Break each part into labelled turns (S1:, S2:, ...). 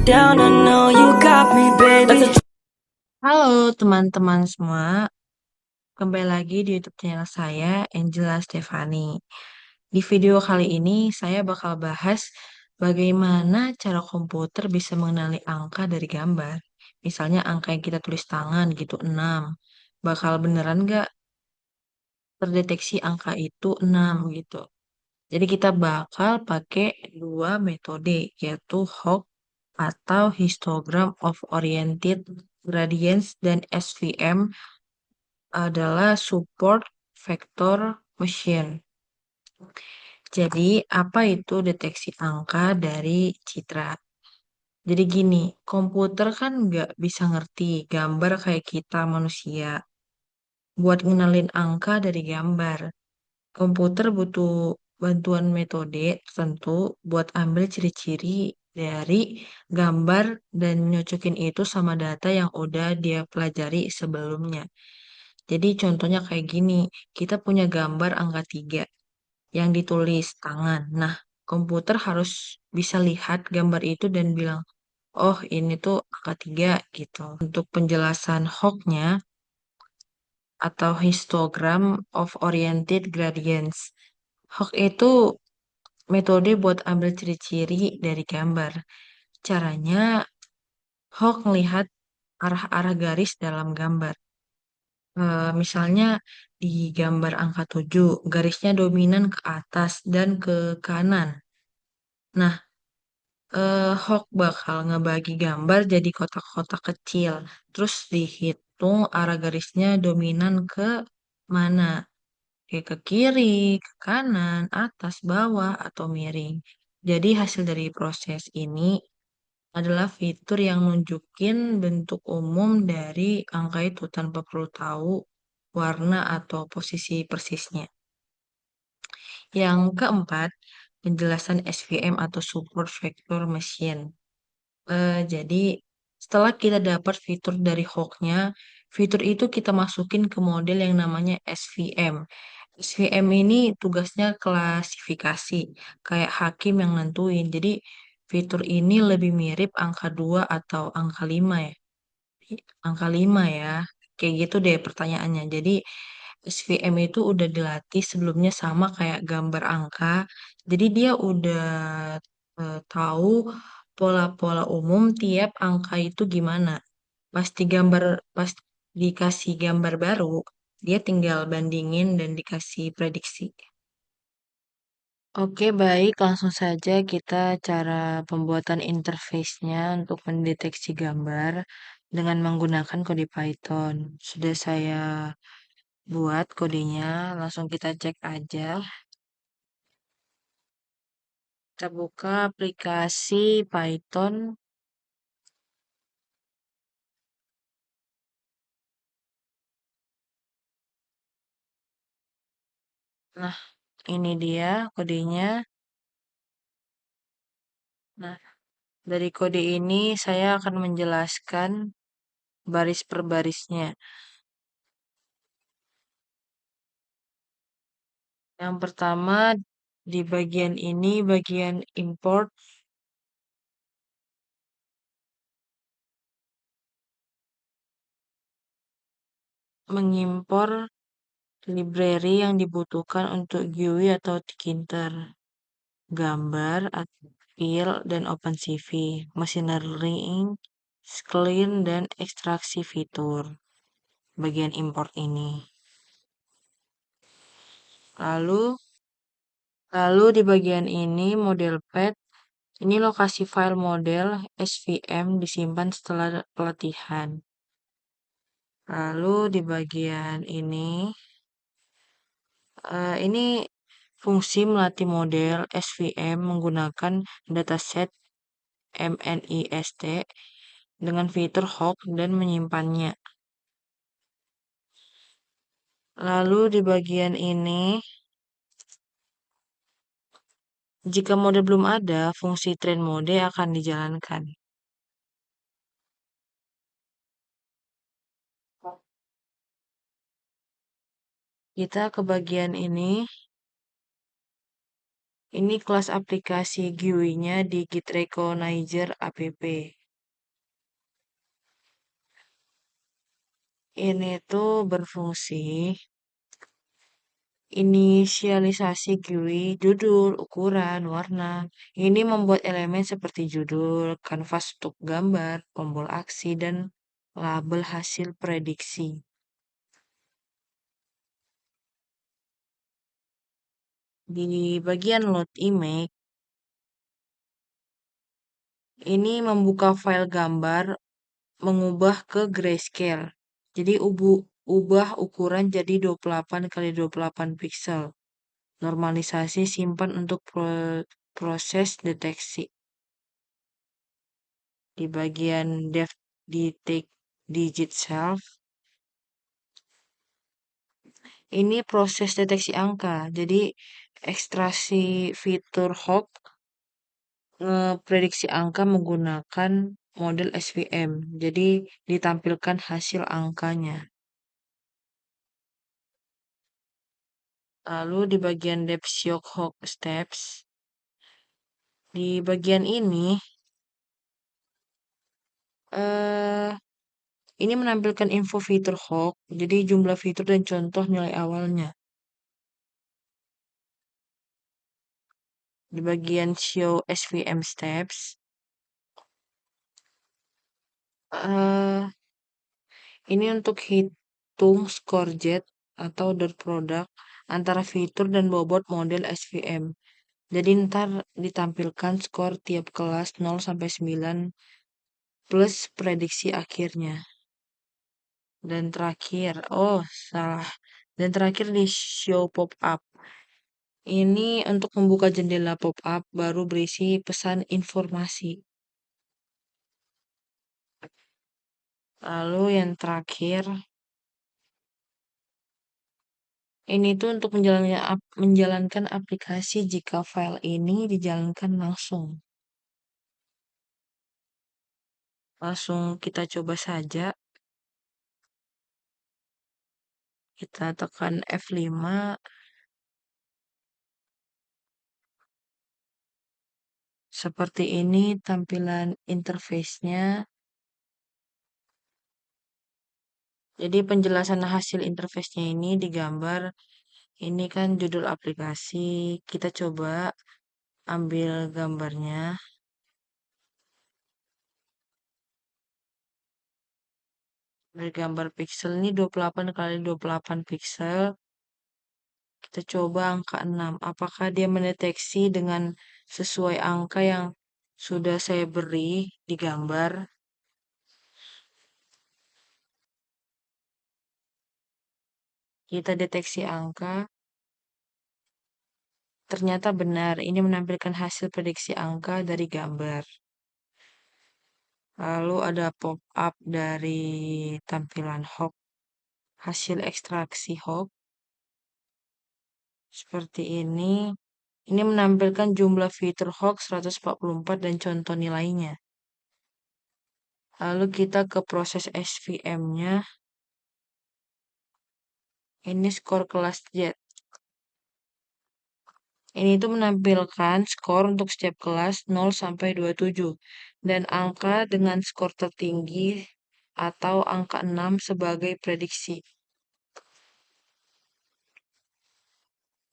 S1: down, I know you got me, baby.
S2: Halo teman-teman semua, kembali lagi di YouTube channel saya, Angela Stefani. Di video kali ini saya bakal bahas bagaimana cara komputer bisa mengenali angka dari gambar. Misalnya angka yang kita tulis tangan gitu, 6. Bakal beneran nggak terdeteksi angka itu 6 gitu. Jadi kita bakal pakai dua metode, yaitu Hawk atau Histogram of Oriented Gradients dan SVM adalah support vector machine. Jadi, apa itu deteksi angka dari citra? Jadi gini, komputer kan nggak bisa ngerti gambar kayak kita manusia. Buat ngenalin angka dari gambar, komputer butuh bantuan metode tertentu buat ambil ciri-ciri dari gambar dan nyocokin itu sama data yang udah dia pelajari sebelumnya. Jadi contohnya kayak gini, kita punya gambar angka 3 yang ditulis tangan. Nah, komputer harus bisa lihat gambar itu dan bilang, oh ini tuh angka 3 gitu. Untuk penjelasan Hawk-nya atau histogram of oriented gradients. Hawk itu metode buat ambil ciri-ciri dari gambar. Caranya, Hawk melihat arah-arah garis dalam gambar. Misalnya di gambar angka 7 garisnya dominan ke atas dan ke kanan. Nah, Hawk bakal ngebagi gambar jadi kotak-kotak kecil. Terus dihitung arah garisnya dominan ke mana. Kayak ke kiri, ke kanan, atas, bawah, atau miring. Jadi hasil dari proses ini adalah fitur yang nunjukin bentuk umum dari angka itu tanpa perlu tahu warna atau posisi persisnya. Yang keempat, penjelasan SVM atau Support Vector Machine. Jadi setelah kita dapat fitur dari Hawk-nya, fitur itu kita masukin ke model yang namanya SVM. SVM ini tugasnya klasifikasi, kayak hakim yang nentuin. Jadi fitur ini lebih mirip angka 2 atau angka 5 ya. Angka 5 ya. Kayak gitu deh pertanyaannya. Jadi SVM itu udah dilatih sebelumnya sama kayak gambar angka. Jadi dia udah tahu pola-pola umum tiap angka itu gimana. Pas dikasih gambar baru, dia tinggal bandingin dan dikasih prediksi. Oke, baik. Langsung saja kita cara pembuatan interface-nya untuk mendeteksi gambar dengan menggunakan kode Python. Sudah saya buat kodenya, langsung kita cek aja. Kita buka aplikasi Python. Nah, ini dia kodenya. Nah, dari kode ini saya akan menjelaskan baris per barisnya. Yang pertama, di bagian ini, bagian import, mengimpor library yang dibutuhkan untuk GUI atau Tkinter, gambar, fill, dan OpenCV, machine learning, clean, dan ekstraksi fitur. Bagian import ini. Lalu, lalu di bagian ini model path, ini lokasi file model SVM disimpan setelah pelatihan. Lalu di bagian ini fungsi melatih model SVM menggunakan dataset MNIST dengan fitur Hawk dan menyimpannya. Lalu di bagian ini, jika mode belum ada, fungsi train mode akan dijalankan. Kita ke bagian ini kelas aplikasi GUI-nya di Git Recognizer app. Ini tuh berfungsi inisialisasi GUI, judul, ukuran, warna. Ini membuat elemen seperti judul, kanvas untuk gambar, tombol aksi, dan label hasil prediksi. Di bagian load image, ini membuka file gambar, mengubah ke grayscale. Jadi ubah ukuran jadi 28 kali 28 pixel. Normalisasi simpan untuk proses deteksi. Di bagian depth detect digit self, ini proses deteksi angka. Jadi ekstraksi fitur Hawk prediksi angka menggunakan model SVM. Jadi ditampilkan hasil angkanya. Lalu di bagian depth shock Hawk steps, di bagian eh ini menampilkan info fitur Hawk, jadi jumlah fitur dan contoh nilai awalnya. Di bagian show SVM steps, eh ini untuk hitung skor jet atau dot product antara fitur dan bobot model SVM. Jadi ntar ditampilkan skor tiap kelas 0 sampai 9 plus prediksi akhirnya. Dan terakhir, oh salah. Dan terakhir di show pop-up. Ini untuk membuka jendela pop-up baru berisi pesan informasi. Lalu yang terakhir, ini tuh untuk menjalankan aplikasi jika file ini dijalankan langsung. Langsung kita coba saja. Kita tekan F5. Seperti ini tampilan interface-nya. Jadi penjelasan hasil interface-nya ini digambar. Ini kan judul aplikasi. Kita coba ambil gambarnya. Dari gambar pixel ini 28 kali 28 pixel. Kita coba angka 6. Apakah dia mendeteksi dengan sesuai angka yang sudah saya beri di gambar? Kita deteksi angka. Ternyata benar, ini menampilkan hasil prediksi angka dari gambar. Lalu ada pop-up dari tampilan Hawk, hasil ekstraksi Hawk. Seperti ini. Ini menampilkan jumlah fitur Hawk 144 dan contoh nilainya. Lalu kita ke proses SVM-nya. Ini skor kelas jet. Ini tuh menampilkan skor untuk setiap kelas 0 sampai 27 dan angka dengan skor tertinggi atau angka 6 sebagai prediksi.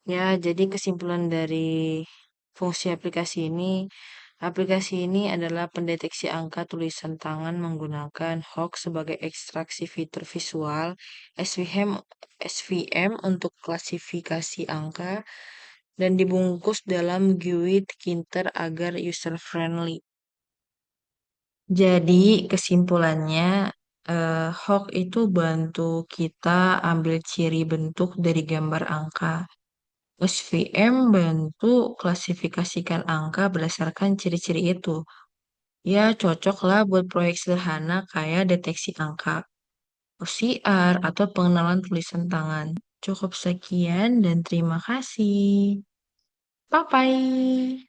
S2: Ya, jadi kesimpulan dari fungsi aplikasi ini adalah pendeteksi angka tulisan tangan menggunakan Hawk sebagai ekstraksi fitur visual, SVM untuk klasifikasi angka, dan dibungkus dalam GUI Tkinter agar user-friendly. Jadi kesimpulannya, Hawk itu bantu kita ambil ciri bentuk dari gambar angka. SVM bantu klasifikasikan angka berdasarkan ciri-ciri itu. Ya, cocok lah buat proyek sederhana kayak deteksi angka, OCR, atau pengenalan tulisan tangan. Cukup sekian dan terima kasih. Bye-bye.